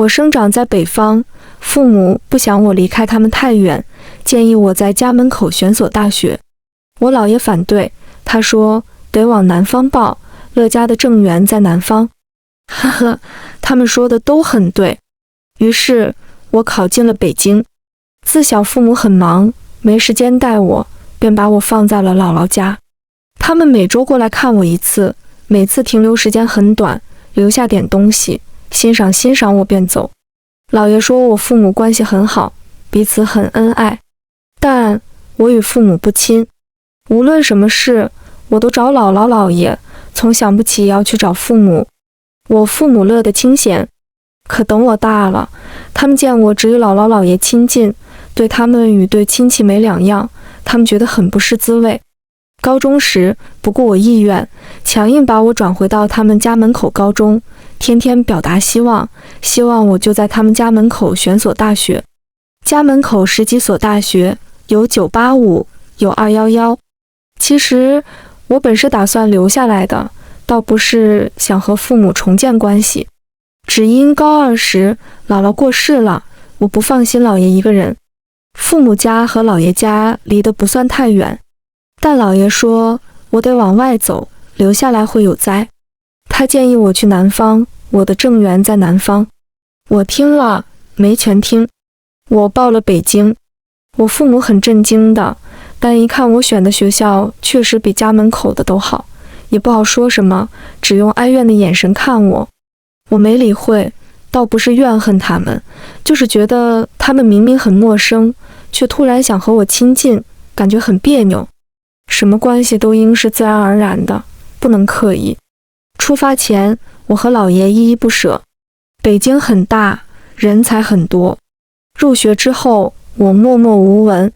我生长在北方，父母不想我离开他们太远，建议我在家门口选所大学。我姥爷反对，他说得往南方报，乐家的正缘在南方。呵呵，他们说的都很对。于是我考进了北京。自小父母很忙，没时间带我，便把我放在了姥姥家。他们每周过来看我一次，每次停留时间很短，留下点东西，欣赏我便走。姥爷说我父母关系很好，彼此很恩爱，但我与父母不亲。无论什么事，我都找姥姥姥爷，从想不起要去找父母。我父母乐得清闲。可等我大了，他们见我只与姥姥姥爷亲近，对他们与对亲戚没两样，他们觉得很不是滋味。高中时不顾我意愿，强硬把我转回到他们家门口高中，天天表达希望我就在他们家门口选所大学。家门口10几所大学，有985，有211。其实我本是打算留下来的，倒不是想和父母重建关系，只因高2时姥姥过世了，我不放心姥爷一个人。父母家和姥爷家离得不算太远，但姥爷说我得往外走，留下来会有灾。他建议我去南方，我的正缘在南方。我听了没全听，我报了北京。我父母很震惊的，但一看我选的学校确实比家门口的都好，也不好说什么，只用哀怨的眼神看我。我没理会，倒不是怨恨他们，就是觉得他们明明很陌生，却突然想和我亲近，感觉很别扭。什么关系都应是自然而然的，不能刻意。出发前，我和姥爷依依不舍。北京很大，人才很多。入学之后，我默默无闻。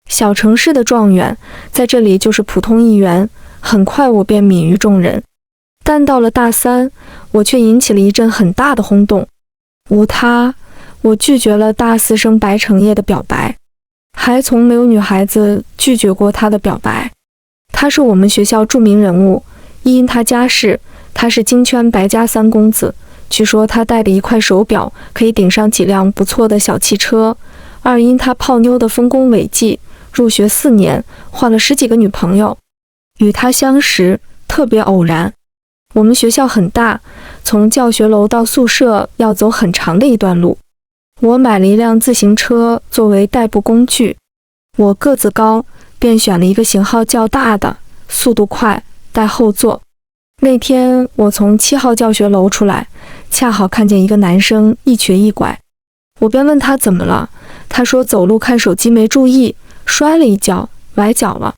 小城市的状元，在这里就是普通一员，很快我便泯于众人。但到了大3，我却引起了一阵很大的轰动。无他，我拒绝了大4生白成业的表白，还从没有女孩子拒绝过他的表白。他是我们学校著名人物，一因他家世，他是京圈白家3公子，据说他戴的一块手表可以顶上几辆不错的小汽车；二因他泡妞的丰功伟绩，入学4年换了10几个女朋友。与他相识特别偶然。我们学校很大，从教学楼到宿舍要走很长的一段路。我买了一辆自行车作为代步工具。我个子高，便选了一个型号较大的，速度快，带后座。那天我从7号教学楼出来，恰好看见一个男生一瘸一拐，我便问他怎么了。他说走路看手机没注意，摔了一跤，崴脚了。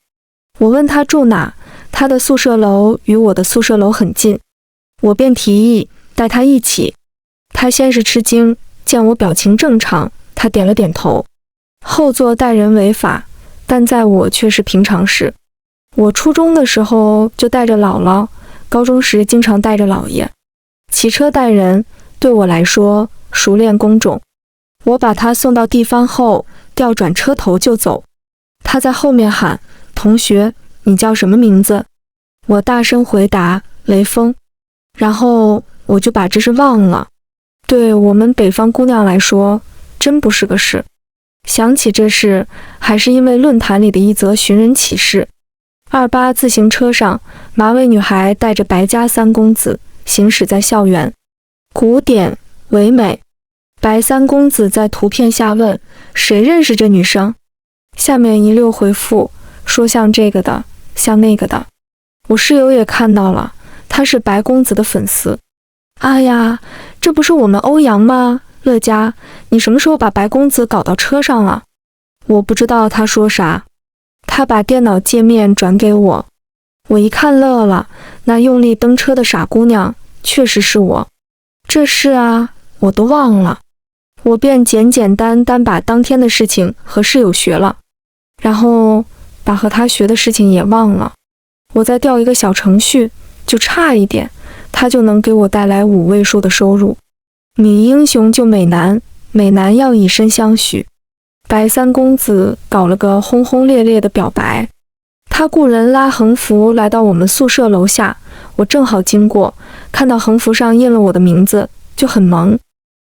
我问他住哪，他的宿舍楼与我的宿舍楼很近，我便提议带他一起。他先是吃惊，见我表情正常，他点了点头。后座带人违法，但在我却是平常事。我初中的时候就带着姥姥，高中时经常带着姥爷。骑车带人对我来说熟练工种。我把他送到地方后，调转车头就走。他在后面喊：同学，你叫什么名字？我大声回答：雷锋。然后我就把这事忘了。对我们北方姑娘来说，真不是个事。想起这事，还是因为论坛里的一则寻人启事。28自行车上，马尾女孩带着白家3公子行驶在校园，古典唯美。白3公子在图片下问：谁认识这女生？下面一溜回复说像这个的，像那个的。我室友也看到了，他是白公子的粉丝。哎呀，这不是我们欧阳吗？乐嘉，你什么时候把白公子搞到车上了？我不知道他说啥。他把电脑界面转给我，我一看乐了，那用力蹬车的傻姑娘确实是我。这事啊，我都忘了。我便简简单单把当天的事情和室友学了，然后把和他学的事情也忘了。我再调一个小程序，就差一点，他就能给我带来5位数的收入。女英雄救美男，美男要以身相许。白3公子搞了个轰轰烈烈的表白。他雇人拉横幅来到我们宿舍楼下，我正好经过，看到横幅上印了我的名字，就很萌。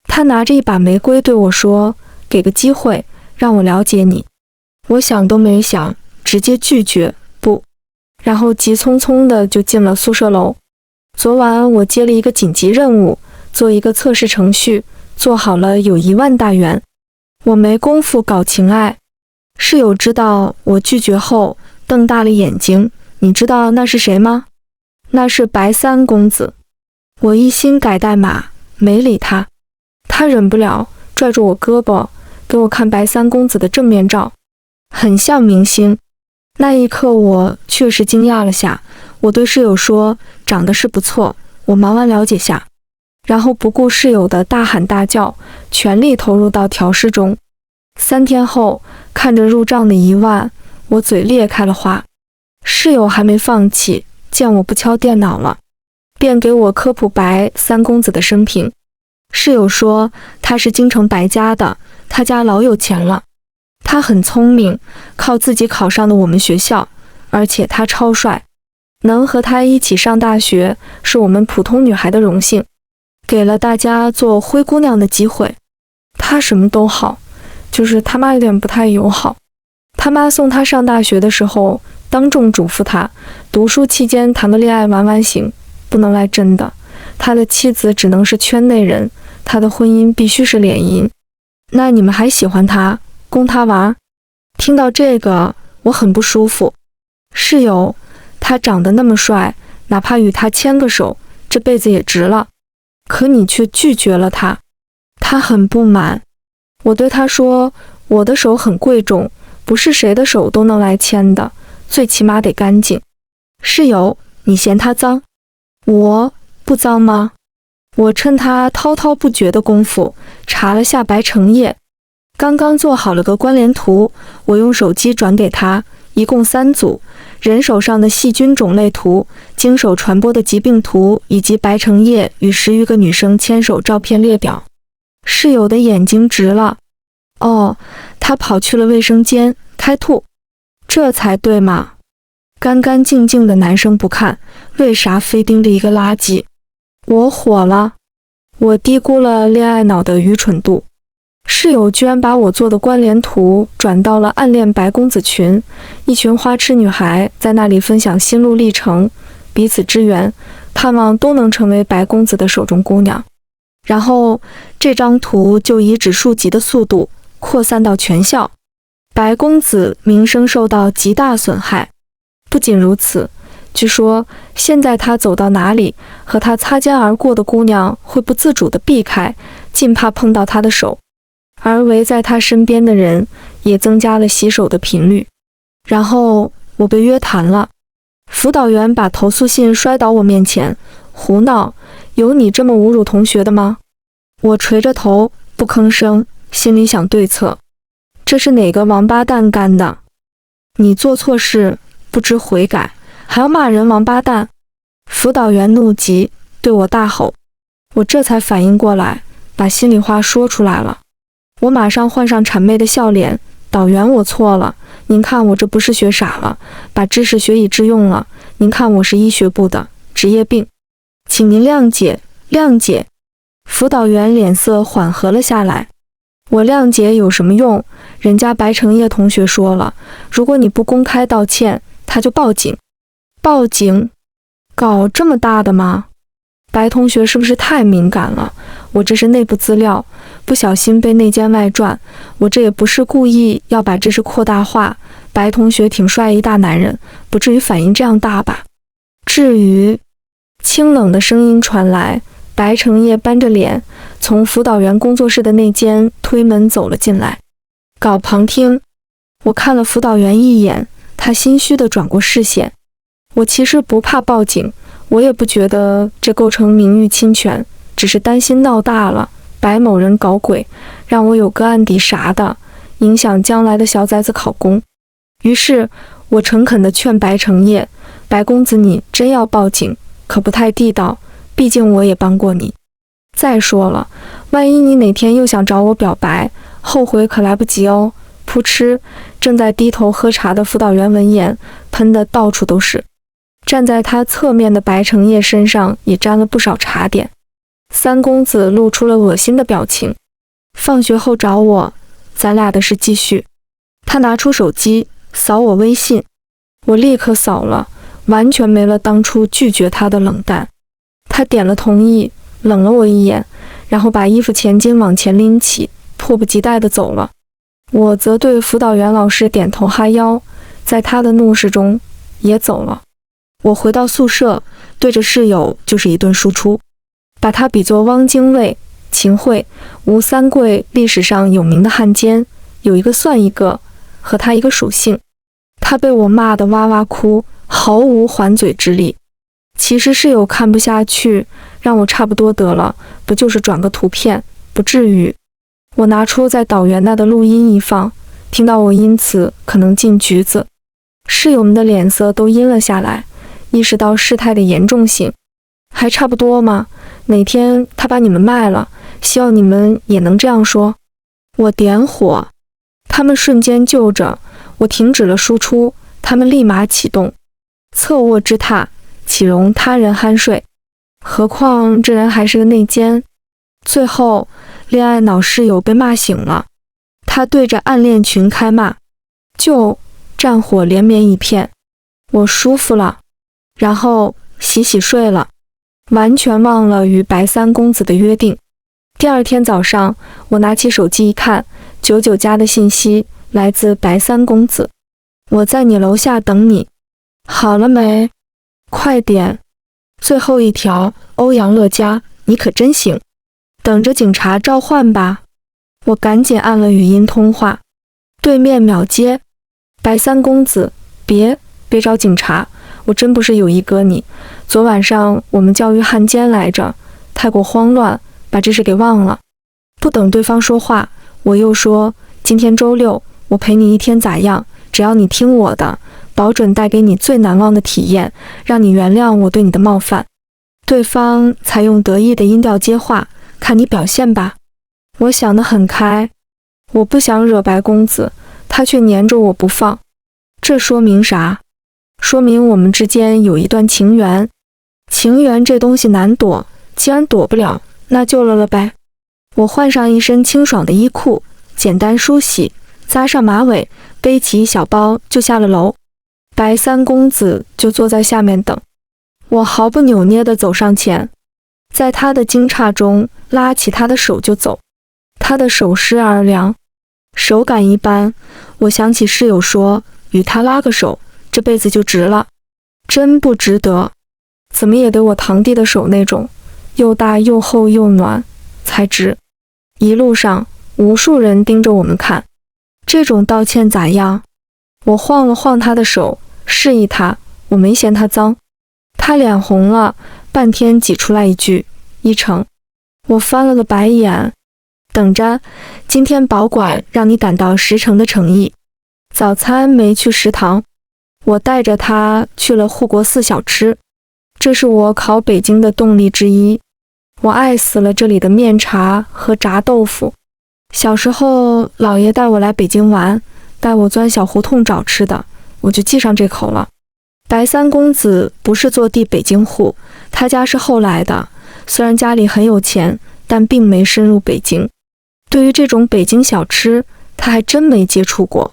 他拿着一把玫瑰对我说，给个机会，让我了解你。我想都没想，直接拒绝，不，然后急匆匆的就进了宿舍楼。昨晚我接了一个紧急任务，做一个测试程序，做好了有1万大元。我没工夫搞情爱。室友知道我拒绝后，瞪大了眼睛，你知道那是谁吗？那是白三公子。我一心改代码，没理他。他忍不了，拽住我胳膊，给我看白三公子的正面照，很像明星。那一刻我确实惊讶了下，我对室友说，长得是不错，我忙完了解下。然后不顾室友的大喊大叫，全力投入到调试中。3天后，看着入账的1万，我嘴裂开了花。室友还没放弃，见我不敲电脑了，便给我科普白三公子的生平。室友说他是京城白家的，他家老有钱了，他很聪明，靠自己考上的我们学校，而且他超帅，能和他一起上大学是我们普通女孩的荣幸，给了大家做灰姑娘的机会。他什么都好，就是他妈有点不太友好。他妈送他上大学的时候，当众嘱咐他，读书期间谈个恋爱玩玩行，不能来真的。他的妻子只能是圈内人，他的婚姻必须是联姻。那你们还喜欢他，供他玩？听到这个，我很不舒服。室友，他长得那么帅，哪怕与他牵个手，这辈子也值了。可你却拒绝了他。他很不满。我对他说，我的手很贵重，不是谁的手都能来牵的，最起码得干净。室友，你嫌他脏？我不脏吗？我趁他滔滔不绝的功夫，查了下白成业，刚刚做好了个关联图，我用手机转给他，一共3组，人手上的细菌种类图、经手传播的疾病图，以及白成业与10余个女生牵手照片列表。室友的眼睛直了。哦，他跑去了卫生间开吐，这才对嘛，干干净净的男生不看，为啥非盯着一个垃圾？我火了，我低估了恋爱脑的愚蠢度。室友居然把我做的关联图转到了暗恋白公子群，一群花痴女孩在那里分享心路历程，彼此支援，盼望都能成为白公子的手中姑娘。然后这张图就以指数级的速度扩散到全校，白公子名声受到极大损害。不仅如此，据说现在他走到哪里，和他擦肩而过的姑娘会不自主地避开，尽怕碰到他的手，而围在他身边的人也增加了洗手的频率。然后我被约谈了，辅导员把投诉信摔倒我面前，胡闹，有你这么侮辱同学的吗？我垂着头不吭声，心里想对策，这是哪个王八蛋干的？你做错事不知悔改，还要骂人王八蛋！辅导员怒极，对我大吼。我这才反应过来，把心里话说出来了。我马上换上谄媚的笑脸，导员我错了，您看我这不是学傻了，把知识学以致用了，您看我是医学部的，职业病，请您谅解，谅解。辅导员脸色缓和了下来。我谅解有什么用？人家白成业同学说了，如果你不公开道歉，他就报警。报警？搞这么大的吗？白同学是不是太敏感了？我这是内部资料，不小心被内奸外传，我这也不是故意要把这事扩大化。白同学挺帅一大男人，不至于反应这样大吧？至于？清冷的声音传来。白成业扳着脸，从辅导员工作室的内间推门走了进来。搞旁听。我看了辅导员一眼，他心虚地转过视线。我其实不怕报警，我也不觉得这构成名誉侵权，只是担心闹大了，白某人搞鬼，让我有个案底啥的，影响将来的小崽子考公。于是我诚恳地劝白成业，白公子你真要报警，可不太地道，毕竟我也帮过你。再说了，万一你哪天又想找我表白，后悔可来不及哦。噗嗤，正在低头喝茶的辅导员闻言，喷得到处都是。站在他侧面的白成业身上也沾了不少茶点。三公子露出了恶心的表情。放学后找我，咱俩的事继续。他拿出手机扫我微信，我立刻扫了，完全没了当初拒绝他的冷淡。他点了同意，冷了我一眼，然后把衣服前襟往前拎起，迫不及待地走了。我则对辅导员老师点头哈腰，在他的怒视中也走了。我回到宿舍，对着室友就是一顿输出，把他比作汪精卫、秦桧、吴三桂历史上有名的汉奸，有一个算一个，和他一个属性。他被我骂得哇哇哭，毫无还嘴之力。其实室友看不下去，让我差不多得了，不就是转个图片，不至于。我拿出在导员那的录音一放，听到我因此可能进局子。室友们的脸色都阴了下来，意识到事态的严重性。还差不多吗？哪天他把你们卖了，希望你们也能这样说。我点火，他们瞬间就着，我停止了输出，他们立马启动。侧卧之榻，岂容他人酣睡？何况这人还是个内奸。最后，恋爱脑室友被骂醒了，他对着暗恋群开骂，就战火连绵一片。我舒服了，然后洗洗睡了，完全忘了与白三公子的约定。第二天早上，我拿起手机一看，99加的信息来自白三公子：我在你楼下等你，好了没？快点！最后一条，欧阳乐嘉，你可真行，等着警察召唤吧。我赶紧按了语音通话，对面秒接：白三公子，别找警察，我真不是有意割你。昨晚上我们教育汉奸来着，太过慌乱，把这事给忘了。不等对方说话，我又说：今天周六，我陪你一天咋样？只要你听我的，保准带给你最难忘的体验，让你原谅我对你的冒犯。对方才用得意的音调接话：看你表现吧。我想得很开，我不想惹白公子，他却黏着我不放。这说明啥？说明我们之间有一段情缘。情缘这东西难躲，既然躲不了，那就了呗。我换上一身清爽的衣裤，简单梳洗，扎上马尾，背起一小包就下了楼。白三公子就坐在下面等。我毫不扭捏地走上前，在他的惊诧中拉起他的手就走。他的手湿而凉，手感一般。我想起室友说，与他拉个手，这辈子就值了。真不值得，怎么也得我堂弟的手那种，又大又厚又暖才值。一路上无数人盯着我们看，这种道歉咋样？我晃了晃他的手，示意他，我没嫌他脏。他脸红了，半天挤出来一句：一成。我翻了个白眼，等着，今天保管让你感到10成的诚意。早餐没去食堂，我带着他去了护国寺小吃，这是我考北京的动力之一。我爱死了这里的面茶和炸豆腐。小时候姥爷带我来北京玩，带我钻小胡同找吃的，我就记上这口了。白三公子不是坐地北京户，他家是后来的，虽然家里很有钱，但并没深入北京。对于这种北京小吃，他还真没接触过。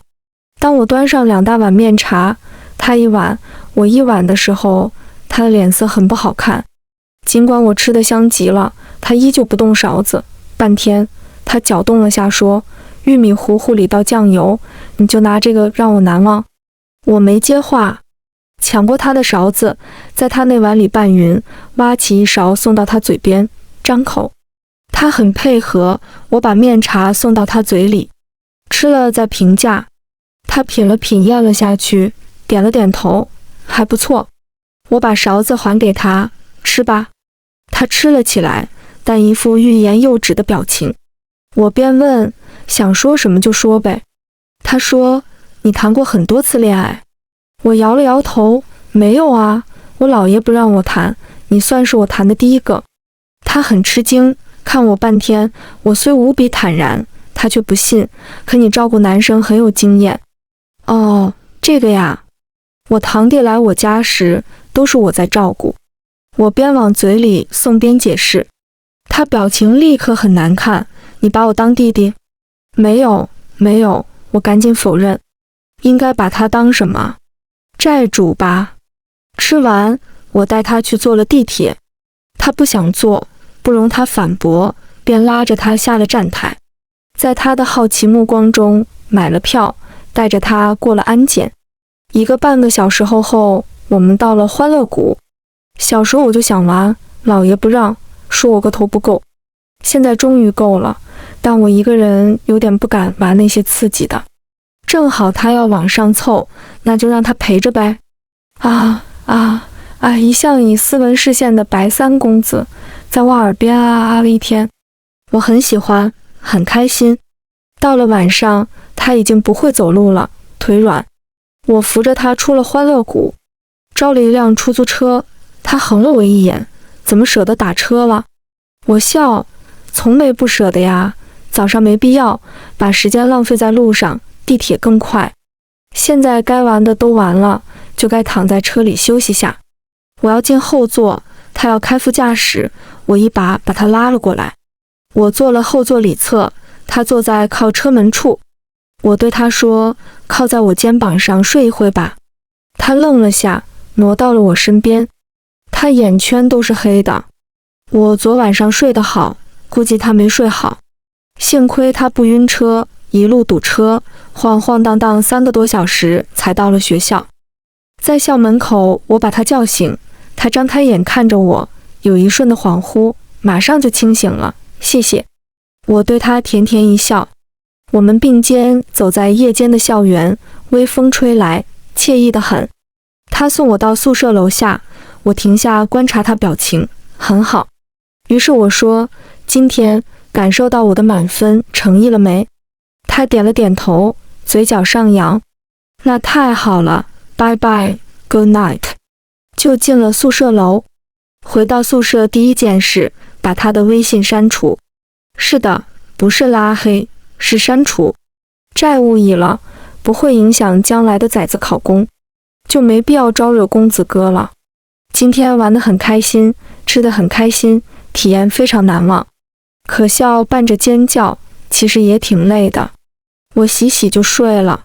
当我端上2大碗面茶，他1碗，我1碗的时候，他的脸色很不好看。尽管我吃得香极了，他依旧不动勺子。半天，他搅动了下说：玉米糊糊里倒酱油，你就拿这个让我难忘。我没接话，抢过他的勺子，在他那碗里拌匀，挖起一勺送到他嘴边，张口。他很配合，我把面茶送到他嘴里，吃了再评价。他品了品，咽了下去，点了点头，还不错。我把勺子还给他，吃吧。他吃了起来，但一副欲言又止的表情。我便问，想说什么就说呗。他说，你谈过很多次恋爱。我摇了摇头，没有啊，我姥爷不让我谈，你算是我谈的第一个。他很吃惊，看我半天，我虽无比坦然，他却不信，可你照顾男生很有经验。哦，这个呀，我堂弟来我家时，都是我在照顾。我边往嘴里送边解释。他表情立刻很难看。你把我当弟弟？没有，没有，我赶紧否认。应该把他当什么？债主吧。吃完，我带他去坐了地铁。他不想坐，不容他反驳，便拉着他下了站台。在他的好奇目光中买了票，带着他过了安检。半个小时后，我们到了欢乐谷。小时候我就想玩，姥爷不让，说我个头不够。现在终于够了，但我一个人有点不敢玩那些刺激的。正好他要往上凑，那就让他陪着呗。一向以斯文视线的白三公子在我耳边了一天。我很喜欢，很开心。到了晚上，他已经不会走路了，腿软。我扶着他出了欢乐谷，招了一辆出租车。他横了我一眼，怎么舍得打车了？我笑，从没不舍得呀。早上没必要把时间浪费在路上，地铁更快。现在该玩的都玩了，就该躺在车里休息下。我要进后座，他要开副驾驶，我一把把他拉了过来。我坐了后座里侧，他坐在靠车门处。我对他说，靠在我肩膀上睡一会吧。他愣了下，挪到了我身边。他眼圈都是黑的。我昨晚上睡得好，估计他没睡好。幸亏他不晕车，一路堵车，晃晃荡荡3个多小时才到了学校。在校门口，我把他叫醒，他张开眼看着我，有一瞬的恍惚，马上就清醒了。谢谢。我对他甜甜一笑。我们并肩走在夜间的校园，微风吹来，惬意得很。他送我到宿舍楼下，我停下观察他表情，很好。于是我说，今天感受到我的满分诚意了没？他点了点头，嘴角上扬。那太好了，拜拜 ，Good night。就进了宿舍楼。回到宿舍第一件事，把他的微信删除。是的，不是拉黑，是删除。债务已了，不会影响将来的崽子考公，就没必要招惹公子哥了。今天玩得很开心，吃得很开心，体验非常难忘。可笑伴着尖叫，其实也挺累的。我洗就睡了。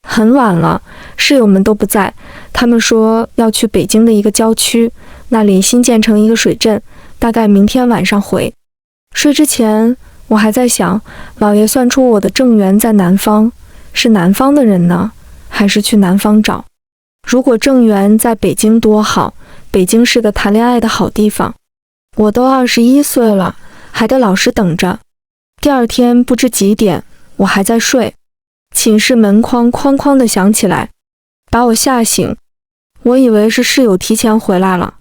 很晚了，室友们都不在，他们说要去北京的一个郊区，那里新建成一个水镇，大概明天晚上回。睡之前，我还在想，老爷算出我的正缘在南方，是南方的人呢，还是去南方找？如果正缘在北京多好，北京是个谈恋爱的好地方。我都21岁了，还得老实等着。第二天不知几点，我还在睡，寝室门哐哐哐地响起来，把我吓醒。我以为是室友提前回来了，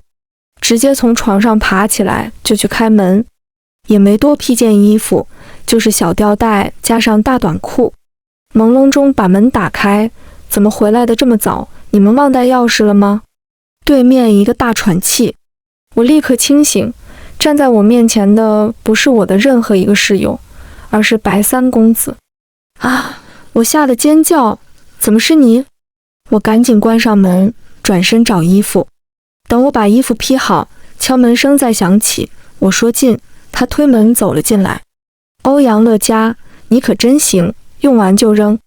直接从床上爬起来就去开门，也没多披件衣服，就是小吊带加上大短裤。朦胧中把门打开，怎么回来的这么早？你们忘带钥匙了吗？对面一个大喘气，我立刻清醒。站在我面前的不是我的任何一个室友，而是白三公子。我吓得尖叫，怎么是你？我赶紧关上门，转身找衣服。等我把衣服披好，敲门声再响起，我说进，他推门走了进来。欧阳乐嘉，你可真行，用完就扔。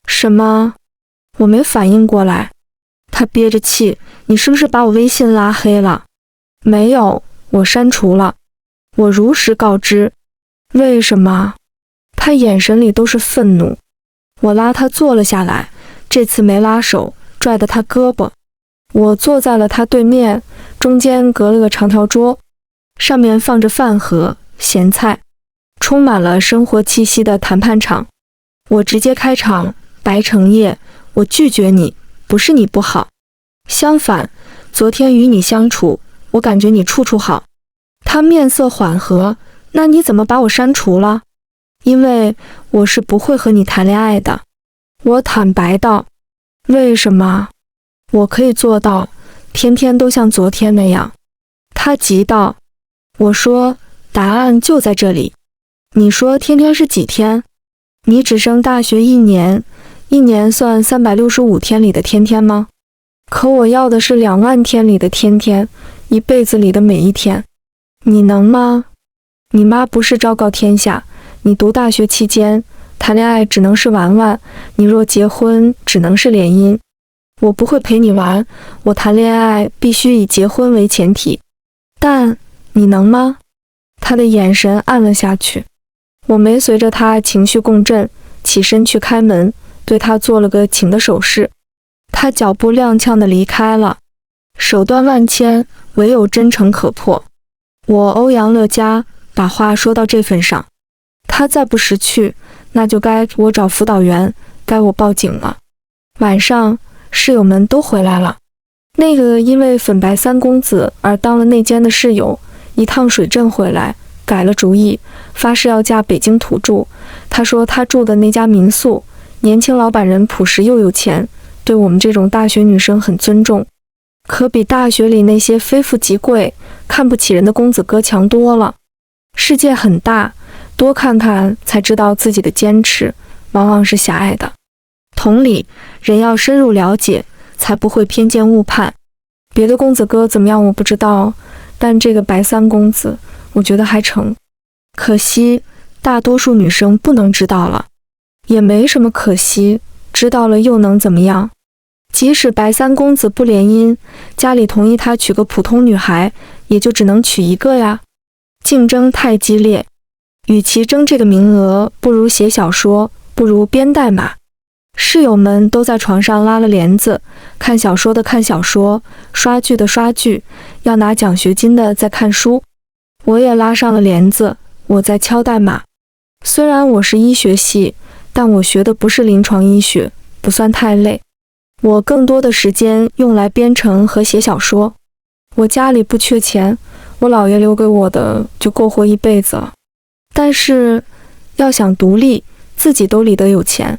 什么？我没反应过来。他憋着气，你是不是把我微信拉黑了？没有，我删除了。我如实告知。为什么？他眼神里都是愤怒。我拉他坐了下来，这次没拉手，拽得他胳膊。我坐在了他对面，中间隔了个长条桌，上面放着饭盒、咸菜，充满了生活气息的谈判场。我直接开场，白成业，我拒绝你，不是你不好，相反，昨天与你相处，我感觉你处处好。他面色缓和，那你怎么把我删除了？因为我是不会和你谈恋爱的。我坦白道。为什么？我可以做到，天天都像昨天那样。他急道。我说，答案就在这里。你说天天是几天？你只升大学1年，1年算365天里的天天吗？可我要的是2万天里的天天，一辈子里的每一天。你能吗？你妈不是昭告天下，你读大学期间谈恋爱只能是玩玩，你若结婚只能是联姻。我不会陪你玩，我谈恋爱必须以结婚为前提。但你能吗？他的眼神暗了下去。我没随着他情绪共振，起身去开门，对他做了个请的手势。他脚步踉跄地离开了。手段万千，唯有真诚可破。我欧阳乐嘉，把话说到这份上，他再不识趣，那就该我找辅导员，该我报警了。晚上，室友们都回来了。那个因为粉白三公子而当了内奸的室友，一趟水镇回来，改了主意，发誓要嫁北京土著。他说他住的那家民宿，年轻老板人朴实又有钱，对我们这种大学女生很尊重，可比大学里那些非富即贵、看不起人的公子哥强多了。世界很大，多看看才知道自己的坚持往往是狭隘的。同理，人要深入了解，才不会偏见误判。别的公子哥怎么样我不知道，但这个白三公子，我觉得还成。可惜，大多数女生不能知道了。也没什么可惜，知道了又能怎么样？即使白三公子不联姻，家里同意他娶个普通女孩，也就只能娶一个呀。竞争太激烈，与其争这个名额，不如写小说，不如编代码。室友们都在床上拉了帘子，看小说的看小说，刷剧的刷剧，要拿奖学金的在看书。我也拉上了帘子，我在敲代码。虽然我是医学系，但我学的不是临床医学，不算太累。我更多的时间用来编程和写小说。我家里不缺钱，我姥爷留给我的就够活一辈子了。但是要想独立，自己兜里得有钱。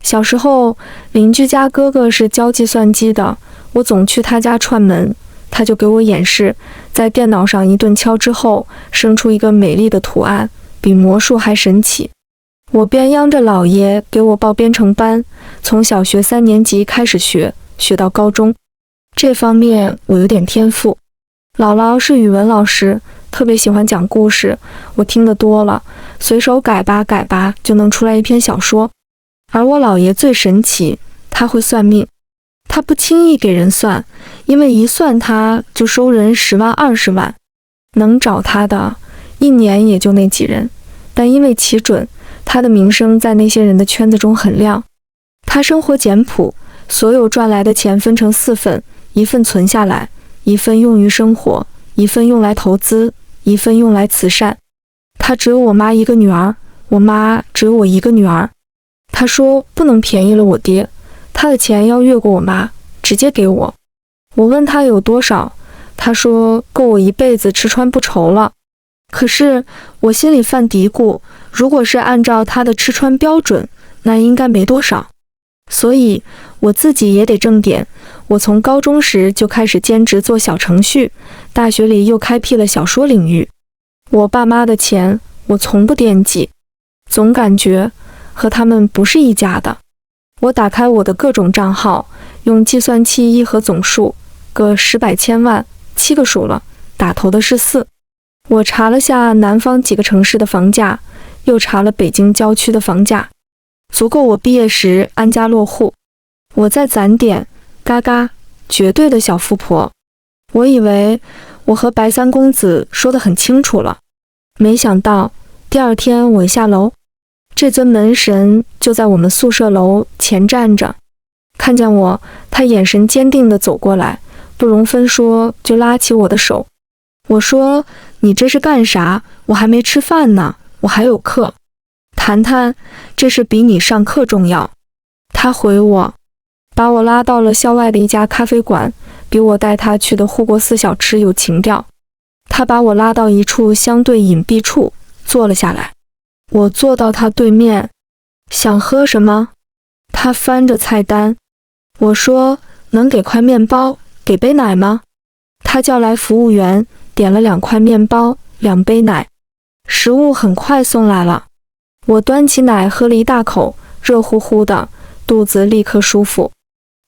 小时候，邻居家哥哥是教计算机的，我总去他家串门，他就给我演示，在电脑上一顿敲之后，生出一个美丽的图案，比魔术还神奇。我便央着姥爷给我报编程班，从小学3年级开始学，学到高中。这方面我有点天赋。姥姥是语文老师，特别喜欢讲故事，我听得多了，随手改吧改吧就能出来一篇小说。而我姥爷最神奇，他会算命。他不轻易给人算，因为一算他就收人10万20万。能找他的，一年也就那几人，但因为奇准，他的名声在那些人的圈子中很亮。他生活简朴，所有赚来的钱分成4份，一份存下来，一份用于生活，一份用来投资，一份用来慈善。他只有我妈一个女儿，我妈只有我一个女儿。他说不能便宜了我爹，他的钱要越过我妈，直接给我。我问他有多少，他说够我一辈子吃穿不愁了。可是我心里犯嘀咕，如果是按照他的吃穿标准，那应该没多少。所以我自己也得挣点。我从高中时就开始兼职做小程序，大学里又开辟了小说领域。我爸妈的钱我从不惦记，总感觉和他们不是一家的。我打开我的各种账号，用计算器一核总数，个10百千万，7个数了，打头的是4。我查了下南方几个城市的房价，又查了北京郊区的房价，足够我毕业时安家落户。我再攒点，嘎嘎，绝对的小富婆。我以为我和白三公子说得很清楚了，没想到第二天我一下楼，这尊门神就在我们宿舍楼前站着。看见我，他眼神坚定地走过来，不容分说就拉起我的手。我说你这是干啥？我还没吃饭呢，我还有课。谈谈，这事比你上课重要。他回我，把我拉到了校外的一家咖啡馆，比我带他去的护国寺小吃有情调。他把我拉到一处相对隐蔽处，坐了下来。我坐到他对面，想喝什么？他翻着菜单。我说能给块面包，给杯奶吗？他叫来服务员，点了2块面包，2杯奶。食物很快送来了。我端起奶喝了一大口，热乎乎的，肚子立刻舒服。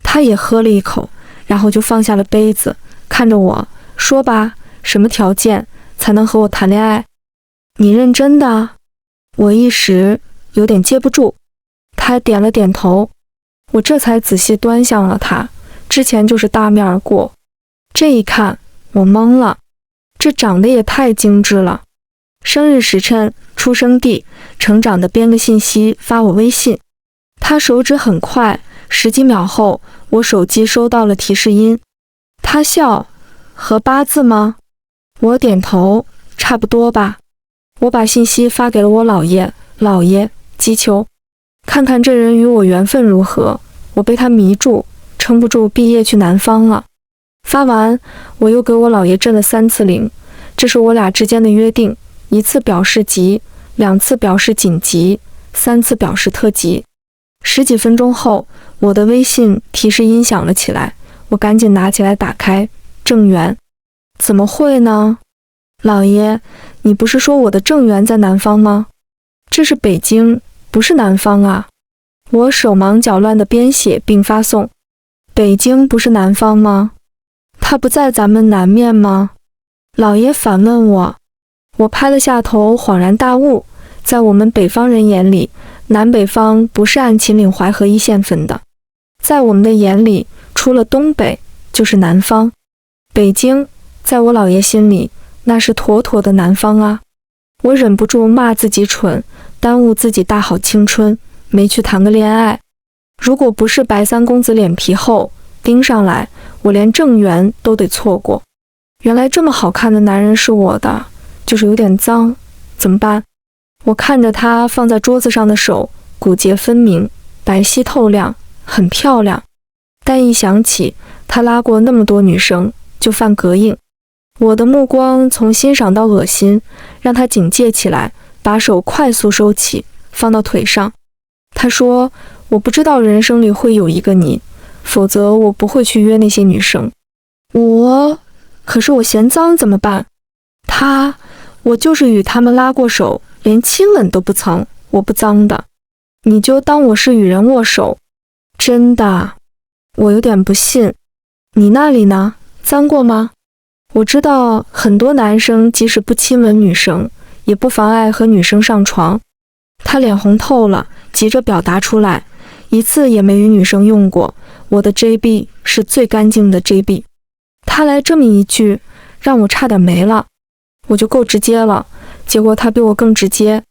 他也喝了一口，然后就放下了杯子，看着我说吧，什么条件才能和我谈恋爱？你认真的？我一时有点接不住。他点了点头，我这才仔细端详了他，之前就是大面而过，这一看我懵了，这长得也太精致了。生日时辰、出生地、成长的编个信息发我微信。他手指很快，10几秒后，我手机收到了提示音。他笑，和8字吗？我点头，差不多吧。我把信息发给了我姥爷，姥爷，击球，看看这人与我缘分如何。我被他迷住，撑不住毕业去南方了。发完，我又给我姥爷震了3次铃，这是我俩之间的约定，1次表示急，2次表示紧急，3次表示特急。10几分钟后，我的微信提示音响了起来，我赶紧拿起来打开，正缘。怎么会呢？老爷，你不是说我的正缘在南方吗？这是北京，不是南方啊。我手忙脚乱地编写并发送。北京不是南方吗？他不在咱们南面吗？老爷反问我。我拍了下头，恍然大悟，在我们北方人眼里，南北方不是按秦岭淮河一线分的，在我们的眼里，除了东北就是南方。北京在我姥爷心里那是妥妥的南方啊。我忍不住骂自己蠢，耽误自己大好青春，没去谈个恋爱。如果不是白三公子脸皮厚盯上来，我连正缘都得错过。原来这么好看的男人是我的，就是有点脏，怎么办？我看着他放在桌子上的手，骨节分明，白皙透亮，很漂亮。但一想起他拉过那么多女生，就犯膈应。我的目光从欣赏到恶心，让他警戒起来，把手快速收起，放到腿上。他说，我不知道人生里会有一个你，否则我不会去约那些女生。可是我嫌脏怎么办？我就是与他们拉过手，连亲吻都不曾，我不脏的。你就当我是与人握手。真的？我有点不信。你那里呢？脏过吗？我知道很多男生即使不亲吻女生，也不妨碍和女生上床。他脸红透了，急着表达出来，一次也没与女生用过，我的 JB 是最干净的 JB。他来这么一句，让我差点没了。我就够直接了，结果他比我更直接。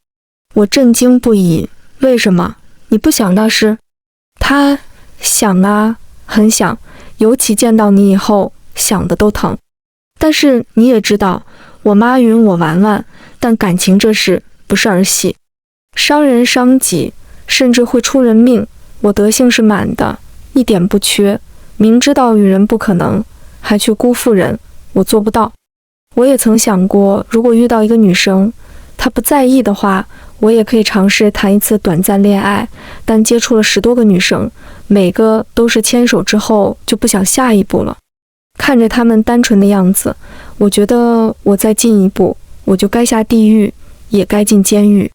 我震惊不已，为什么？你不想那是？他想啊，很想，尤其见到你以后，想的都疼。但是你也知道，我妈允我玩玩，但感情这事不是儿戏，伤人伤己，甚至会出人命。我德性是满的，一点不缺，明知道与人不可能，还去辜负人，我做不到。我也曾想过，如果遇到一个女生，她不在意的话，我也可以尝试谈一次短暂恋爱，但接触了10多个女生，每个都是牵手之后就不想下一步了。看着她们单纯的样子，我觉得我再进一步，我就该下地狱，也该进监狱。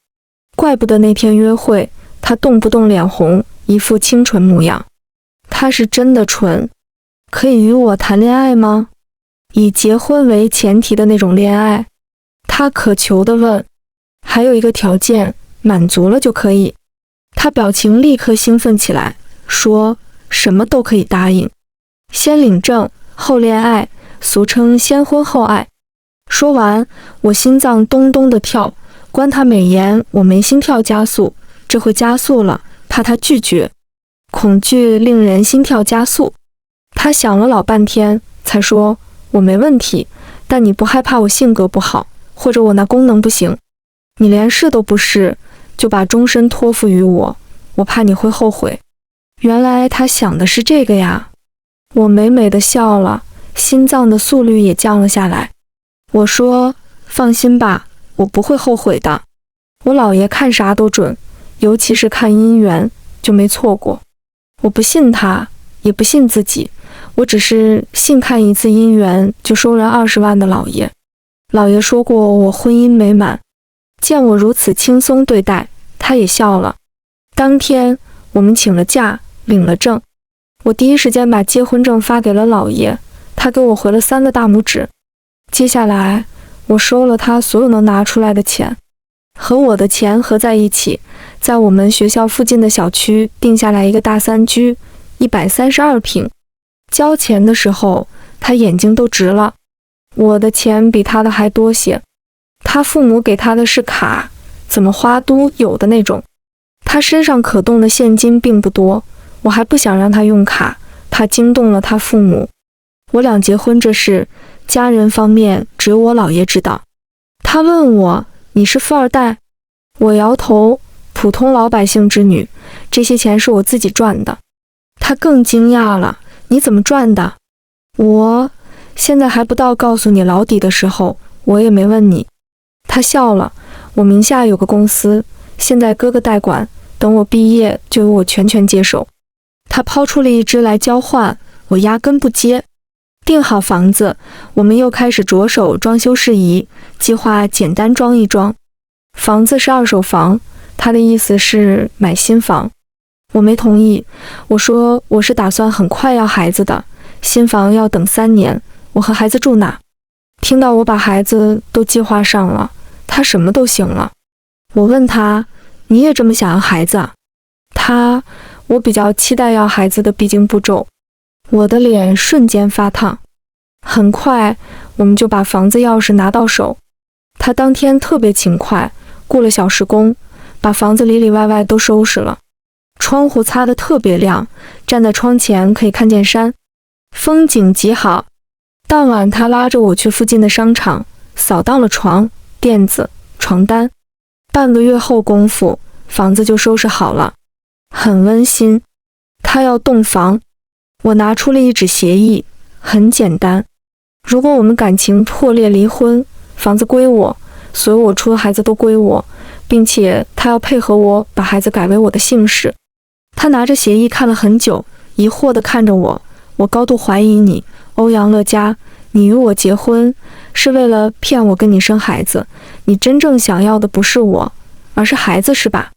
怪不得那天约会，她动不动脸红，一副清纯模样。她是真的纯。可以与我谈恋爱吗？以结婚为前提的那种恋爱。他渴求地问。还有一个条件，满足了就可以。他表情立刻兴奋起来，说什么都可以答应。先领证，后恋爱，俗称先婚后爱。说完，我心脏咚咚地跳，观他美颜，我没心跳加速，这回加速了，怕他拒绝。恐惧令人心跳加速。他想了老半天，才说，我没问题，但你不害怕我性格不好，或者我那功能不行？你连是都不是，就把终身托付于我，我怕你会后悔。原来他想的是这个呀。我美美的笑了，心脏的速率也降了下来。我说，放心吧，我不会后悔的。我姥爷看啥都准，尤其是看姻缘，就没错过。我不信他，也不信自己，我只是信看一次姻缘就收人20万的姥爷。姥爷说过我婚姻美满，见我如此轻松对待，他也笑了。当天我们请了假，领了证。我第一时间把结婚证发给了姥爷，他给我回了3个大拇指。接下来我收了他所有能拿出来的钱，和我的钱合在一起，在我们学校附近的小区定下来一个大3居，132平。交钱的时候，他眼睛都直了。我的钱比他的还多些，他父母给他的是卡，怎么花都有的那种。他身上可动的现金并不多，我还不想让他用卡，怕惊动了他父母。我俩结婚这事，家人方面只有我姥爷知道。他问我，你是富二代？我摇头，普通老百姓之女，这些钱是我自己赚的。他更惊讶了，你怎么赚的？我现在还不到告诉你老底的时候，我也没问你。他笑了，我名下有个公司，现在哥哥代管，等我毕业就由我全权接手。他抛出了一支来交换，我压根不接。订好房子，我们又开始着手装修事宜，计划简单装一装。房子是2手房，他的意思是买新房。我没同意，我说我是打算很快要孩子的，新房要等3年，我和孩子住哪？听到我把孩子都计划上了，他什么都行了。我问他，你也这么想要孩子啊？我比较期待要孩子的必经步骤。我的脸瞬间发烫。很快我们就把房子钥匙拿到手。他当天特别勤快，雇了小时工，把房子里里外外都收拾了。窗户擦得特别亮，站在窗前可以看见山，风景极好。当晚他拉着我去附近的商场，扫荡了床、垫子、床单。半个月后功夫，房子就收拾好了，很温馨。他要洞房，我拿出了一纸协议，很简单。如果我们感情破裂离婚，房子归我，所有我出的孩子都归我，并且他要配合我把孩子改为我的姓氏。他拿着协议看了很久，疑惑地看着我，我高度怀疑你，欧阳乐嘉，你与我结婚是为了骗我跟你生孩子，你真正想要的不是我，而是孩子是吧？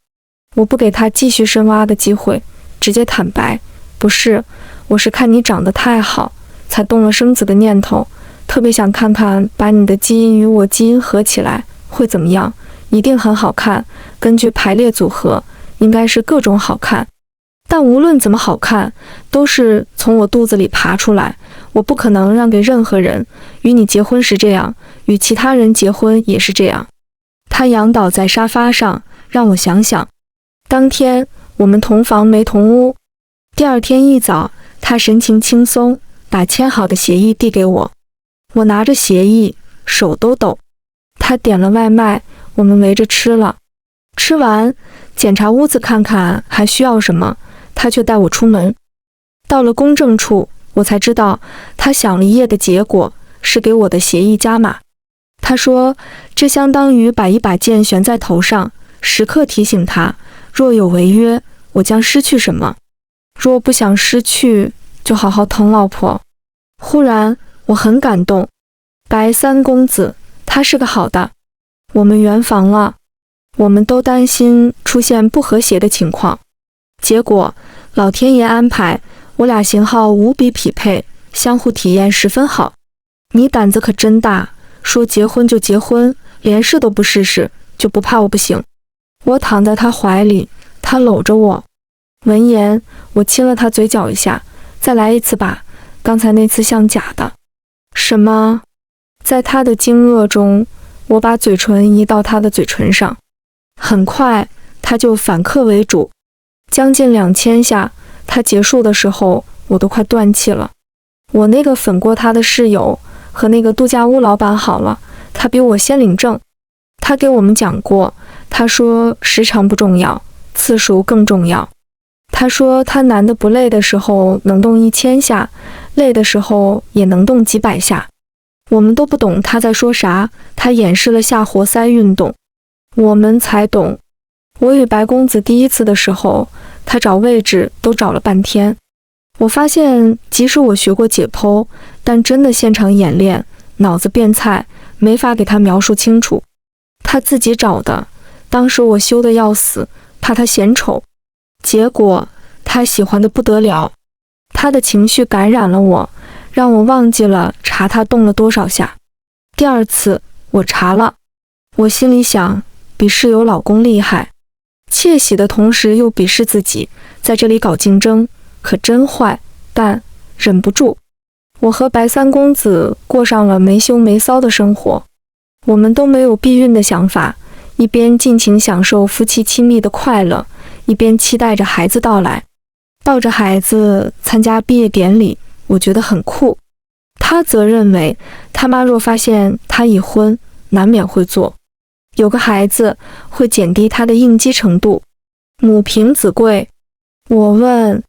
我不给他继续深挖的机会，直接坦白，不是，我是看你长得太好，才动了生子的念头，特别想看看把你的基因与我基因合起来会怎么样，一定很好看，根据排列组合，应该是各种好看。但无论怎么好看，都是从我肚子里爬出来，我不可能让给任何人。与你结婚是这样，与其他人结婚也是这样。他仰倒在沙发上，让我想想。当天我们同房没同屋。第二天一早，他神情轻松，把签好的协议递给我。我拿着协议，手都抖。他点了外卖，我们围着吃了。吃完，检查屋子看看还需要什么，他却带我出门。到了公证处，我才知道他想了一夜的结果是给我的协议加码。他说这相当于把一把剑悬在头上，时刻提醒他，若有违约，我将失去什么。若不想失去，就好好疼老婆。忽然我很感动，白三公子他是个好的。我们圆房了，我们都担心出现不和谐的情况，结果老天爷安排，我俩型号无比匹配，相互体验十分好。你胆子可真大，说结婚就结婚，连试都不试试，就不怕我不行。我躺在他怀里，他搂着我。闻言，我亲了他嘴角一下，再来一次吧，刚才那次像假的。什么？在他的惊愕中，我把嘴唇移到他的嘴唇上。很快，他就反客为主，将近2000下。他结束的时候，我都快断气了。我那个粉过他的室友和那个度假屋老板好了，他比我先领证。他给我们讲过，他说时长不重要，次数更重要。他说他男的不累的时候能动1000下，累的时候也能动几百下。我们都不懂他在说啥，他演示了下活塞运动，我们才懂。我与白公子第一次的时候，他找位置都找了半天。我发现即使我学过解剖，但真的现场演练，脑子变菜，没法给他描述清楚。他自己找的，当时我羞得要死，怕他嫌丑。结果他喜欢得不得了，他的情绪感染了我，让我忘记了查他动了多少下。第二次我查了。我心里想，鄙视有老公厉害，窃喜的同时又鄙视自己，在这里搞竞争，可真坏，但忍不住。我和白三公子过上了没羞没臊的生活，我们都没有避孕的想法，一边尽情享受夫妻亲密的快乐，一边期待着孩子到来。抱着孩子参加毕业典礼，我觉得很酷。他则认为，他妈若发现他已婚，难免会做。有个孩子会减低他的应激程度，母凭子贵。我问，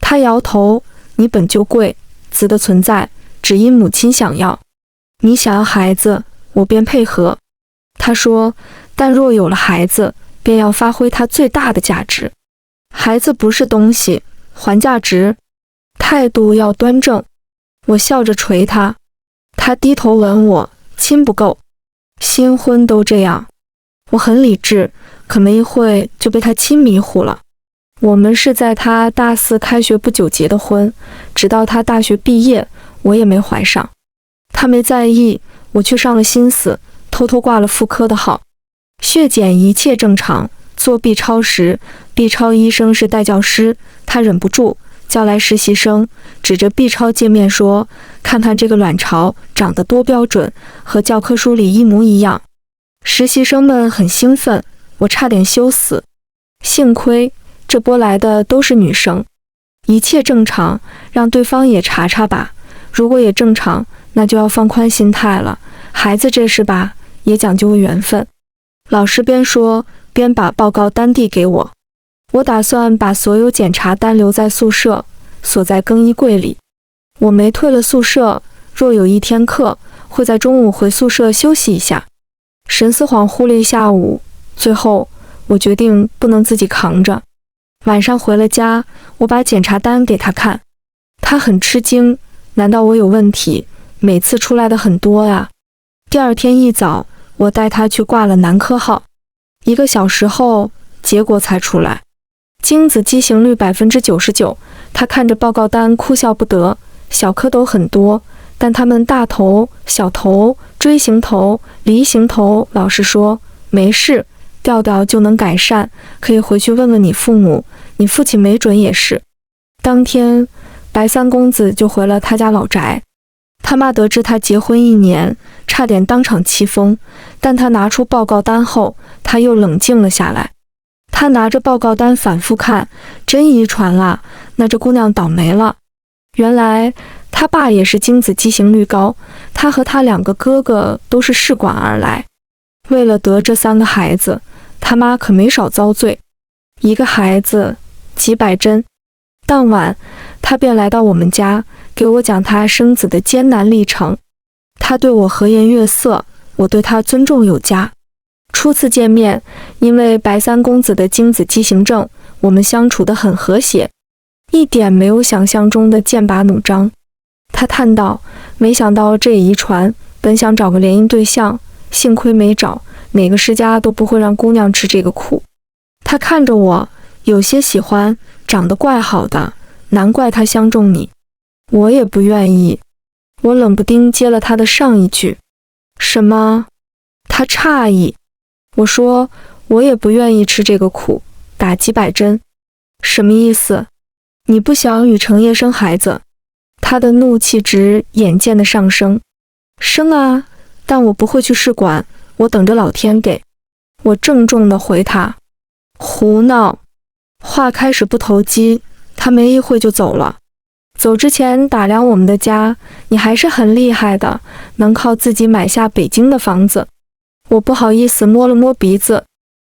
他摇头，你本就贵，子的存在只因母亲想要，你想要孩子，我便配合。他说，但若有了孩子，便要发挥他最大的价值。孩子不是东西，还价值，态度要端正。我笑着捶他，他低头吻我，亲不够。新婚都这样。我很理智，可没一会就被他亲迷糊了。我们是在他大4开学不久结的婚，直到他大学毕业，我也没怀上。他没在意，我却上了心思，偷偷挂了妇科的号。血检一切正常，做 B 超时，B 超医生是代教师，他忍不住叫来实习生，指着 B 超界面说，看看这个卵巢长得多标准，和教科书里一模一样。实习生们很兴奋，我差点羞死。幸亏这波来的都是女生。一切正常，让对方也查查吧，如果也正常，那就要放宽心态了。孩子这事吧，也讲究缘分。老师边说边把报告单递给我，我打算把所有检查单留在宿舍，锁在更衣柜里。我没退了宿舍，若有一天课，会在中午回宿舍休息一下。神思恍惚了一下午，最后我决定不能自己扛着。晚上回了家，我把检查单给他看，他很吃惊，难道我有问题？每次出来的很多呀。第二天一早，我带他去挂了男科号，1个小时后，结果才出来，精子畸形率99%。他看着报告单哭笑不得，小蝌蚪很多，但他们大头、小头、锥形头、梨形头，老师说没事，调调就能改善，可以回去问问你父母，你父亲没准也是。当天，白三公子就回了他家老宅。他妈得知他结婚1年，差点当场气疯，但他拿出报告单后，他又冷静了下来。他拿着报告单反复看，真遗传啦，那这姑娘倒霉了。原来他爸也是精子畸形率高，他和他2个哥哥都是试管而来。为了得这3个孩子，他妈可没少遭罪，1个孩子几百针。当晚，他便来到我们家，给我讲他生子的艰难历程。他对我和颜悦色，我对他尊重有加。初次见面，因为白三公子的精子畸形症，我们相处得很和谐，一点没有想象中的剑拔弩张。他叹道，没想到这也遗传，本想找个联姻对象，幸亏没找，哪个世家都不会让姑娘吃这个苦。他看着我，有些喜欢，长得怪好的，难怪他相中你。我也不愿意。我冷不丁接了他的上一句。什么？他诧异。我说，我也不愿意吃这个苦，打几百针。什么意思？你不想与程烨生孩子？他的怒气值眼见的上升。生啊，但我不会去试管，我等着老天给。我郑重地回他。胡闹。话开始不投机，他没一会就走了。走之前打量我们的家，你还是很厉害的，能靠自己买下北京的房子。我不好意思摸了摸鼻子，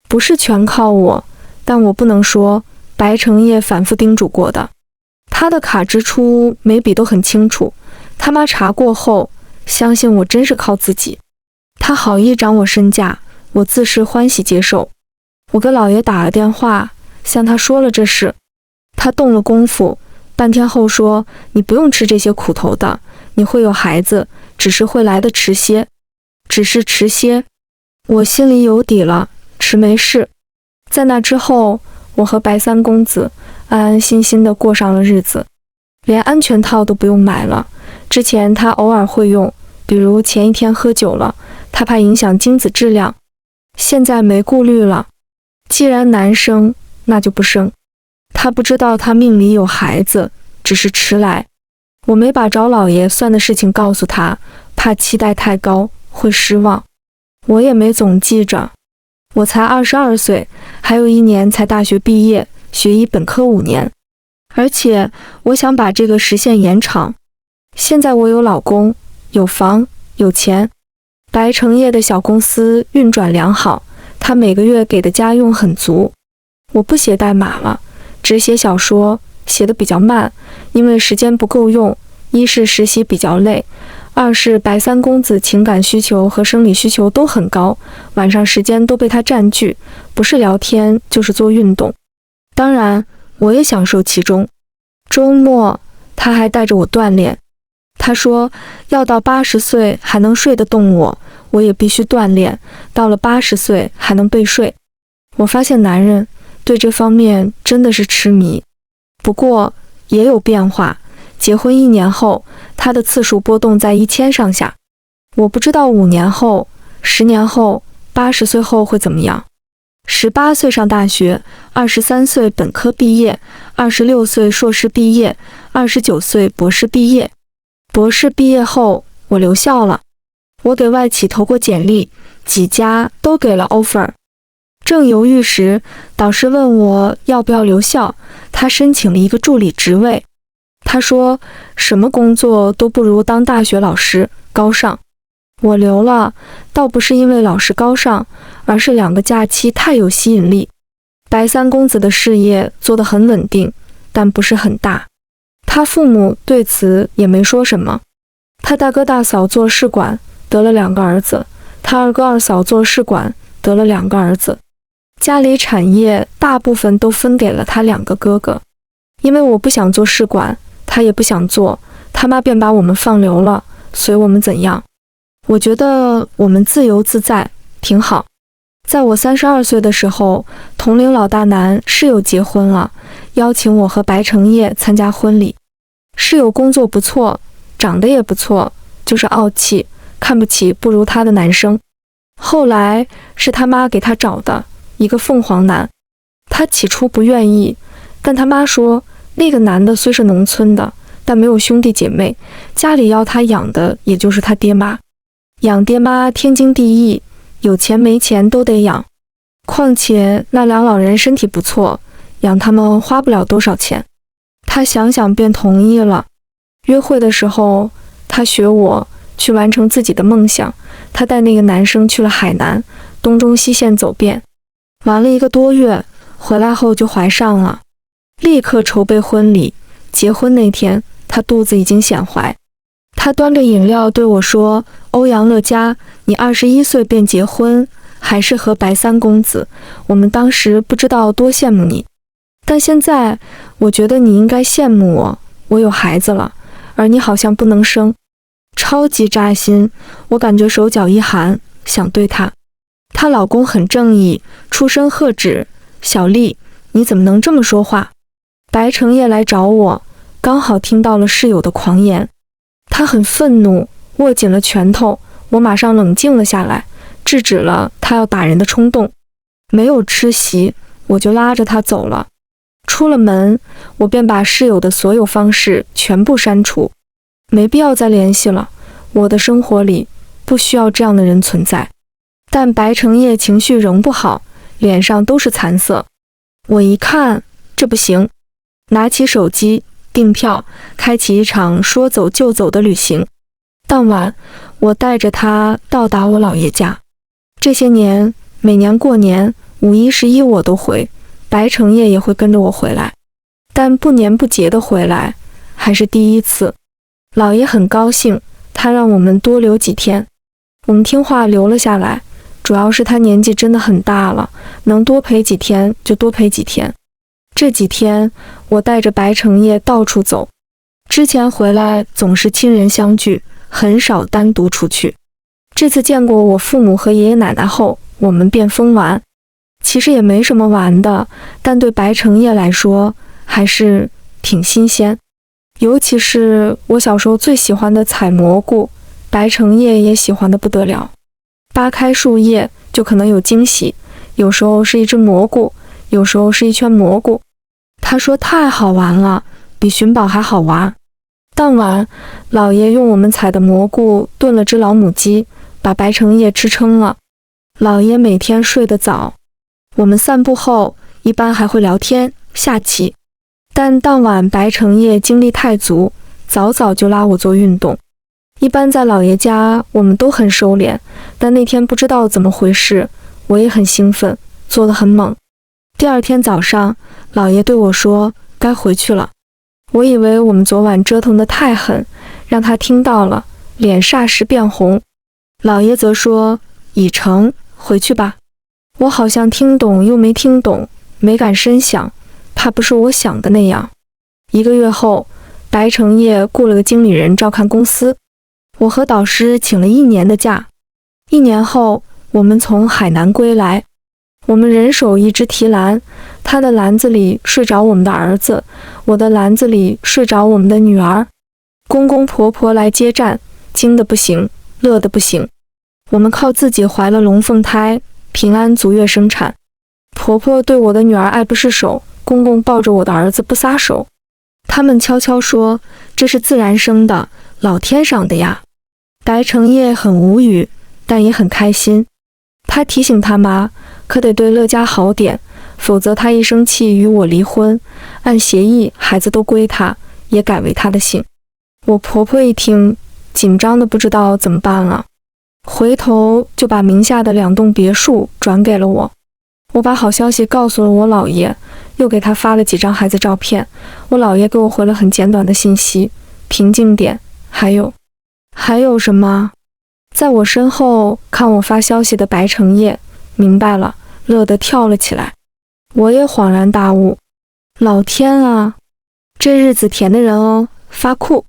不是全靠我，但我不能说，白程烨反复叮嘱过的。他的卡支出每笔都很清楚，他妈查过后，相信我真是靠自己。他好意涨我身价，我自是欢喜接受。我给老爷打了电话，向他说了这事。他动了功夫，半天后说，你不用吃这些苦头的，你会有孩子，只是会来的迟些。只是迟些。我心里有底了，迟没事。在那之后，我和白三公子安安心心地过上了日子，连安全套都不用买了。之前他偶尔会用，比如前一天喝酒了，他怕影响精子质量。现在没顾虑了，既然难生，那就不生。他不知道他命里有孩子，只是迟来。我没把找老爷算的事情告诉他，怕期待太高会失望。我也没总记着。我才22岁，还有1年才大学毕业，学医本科5年。而且我想把这个时限延长。现在我有老公，有房，有钱。白成业的小公司运转良好，他每个月给的家用很足。我不写代码了，只写小说，写得比较慢，因为时间不够用。一是实习比较累，二是白三公子情感需求和生理需求都很高，晚上时间都被他占据，不是聊天就是做运动。当然，我也享受其中。周末他还带着我锻炼。他说要到80岁还能睡得动我，我也必须锻炼，到了80岁还能被睡。我发现男人对这方面真的是痴迷。不过也有变化，结婚1年后，他的次数波动在1000上下。我不知道5年后、10年后、80岁后会怎么样。18岁上大学，23岁本科毕业，26岁硕士毕业，29岁博士毕业。博士毕业后，我留校了。我给外企投过简历，几家都给了 offer。正犹豫时，导师问我要不要留校，他申请了一个助理职位。他说什么工作都不如当大学老师高尚。我留了，倒不是因为老师高尚，而是2个假期太有吸引力。白三公子的事业做得很稳定，但不是很大。他父母对此也没说什么。他大哥大嫂做试管得了2个儿子，他二哥二嫂做试管得了2个儿子。家里产业大部分都分给了他2个哥哥。因为我不想做试管，他也不想做，他妈便把我们放流了，随我们怎样。我觉得我们自由自在，挺好。在我32岁的时候，同龄老大男室友结婚了，邀请我和白成业参加婚礼。室友工作不错，长得也不错，就是傲气，看不起不如他的男生。后来是他妈给他找的一个凤凰男，他起初不愿意，但他妈说那个男的虽是农村的，但没有兄弟姐妹，家里要他养的也就是他爹妈。养爹妈天经地义，有钱没钱都得养。况且那2老人身体不错，养他们花不了多少钱。他想想便同意了。约会的时候，他学我去完成自己的梦想。他带那个男生去了海南，东中西线走遍，玩了1个多月，回来后就怀上了。立刻筹备婚礼，结婚那天，他肚子已经显怀。他端着饮料对我说：“欧阳乐嘉，你21岁便结婚，还是和白三公子，我们当时不知道多羡慕你。但现在，我觉得你应该羡慕我，我有孩子了，而你好像不能生。”超级扎心，我感觉手脚一寒，想对她。她老公很正义，出声喝止：“小丽，你怎么能这么说话？”白成业来找我，刚好听到了室友的狂言。他很愤怒，握紧了拳头，我马上冷静了下来，制止了他要打人的冲动。没有吃席，我就拉着他走了。出了门，我便把室友的所有方式全部删除，没必要再联系了。我的生活里不需要这样的人存在。但白成业情绪仍不好，脸上都是残色。我一看，这不行，拿起手机订票，开启一场说走就走的旅行。当晚，我带着他到达我姥爷家。这些年，每年过年、5、11我都回，白成业也会跟着我回来，但不年不节的回来，还是第一次。姥爷很高兴，他让我们多留几天。我们听话留了下来，主要是他年纪真的很大了，能多陪几天就多陪几天。这几天，我带着白成业到处走。之前回来总是亲人相聚，很少单独出去。这次见过我父母和爷爷奶奶后，我们便疯玩。其实也没什么玩的，但对白成业来说还是挺新鲜。尤其是我小时候最喜欢的采蘑菇，白成业也喜欢的不得了。扒开树叶就可能有惊喜，有时候是一只蘑菇，有时候是一圈蘑菇。他说太好玩了，比寻宝还好玩。当晚，老爷用我们采的蘑菇炖了只老母鸡，把白成业吃撑了。老爷每天睡得早，我们散步后一般还会聊天下棋，但当晚白成业精力太足，早早就拉我做运动。一般在老爷家我们都很收敛，但那天不知道怎么回事，我也很兴奋，做得很猛。第二天早上，老爷对我说该回去了。我以为我们昨晚折腾得太狠，让他听到了，脸霎时变红。老爷则说已成，回去吧。我好像听懂又没听懂，没敢深想，怕不是我想的那样。1个月后，白成业雇了个经理人照看公司，我和导师请了1年的假。1年后，我们从海南归来，我们人手一只提篮，他的篮子里睡着我们的儿子，我的篮子里睡着我们的女儿。公公婆婆来接站，惊得不行，乐得不行。我们靠自己怀了龙凤胎，平安足月生产。婆婆对我的女儿爱不释手，公公抱着我的儿子不撒手。他们悄悄说，这是自然生的，老天赏的呀。白成业很无语，但也很开心。他提醒他妈，可得对乐嘉好点，否则他一生气与我离婚，按协议孩子都归他，也改为他的姓。我婆婆一听，紧张的不知道怎么办了，回头就把名下的2栋别墅转给了我。我把好消息告诉了我姥爷，又给他发了几张孩子照片。我姥爷给我回了很简短的信息，平静点，还有什么？在我身后看我发消息的白成业明白了，乐得跳了起来。我也恍然大悟，老天啊，这日子甜的人哦，发酷。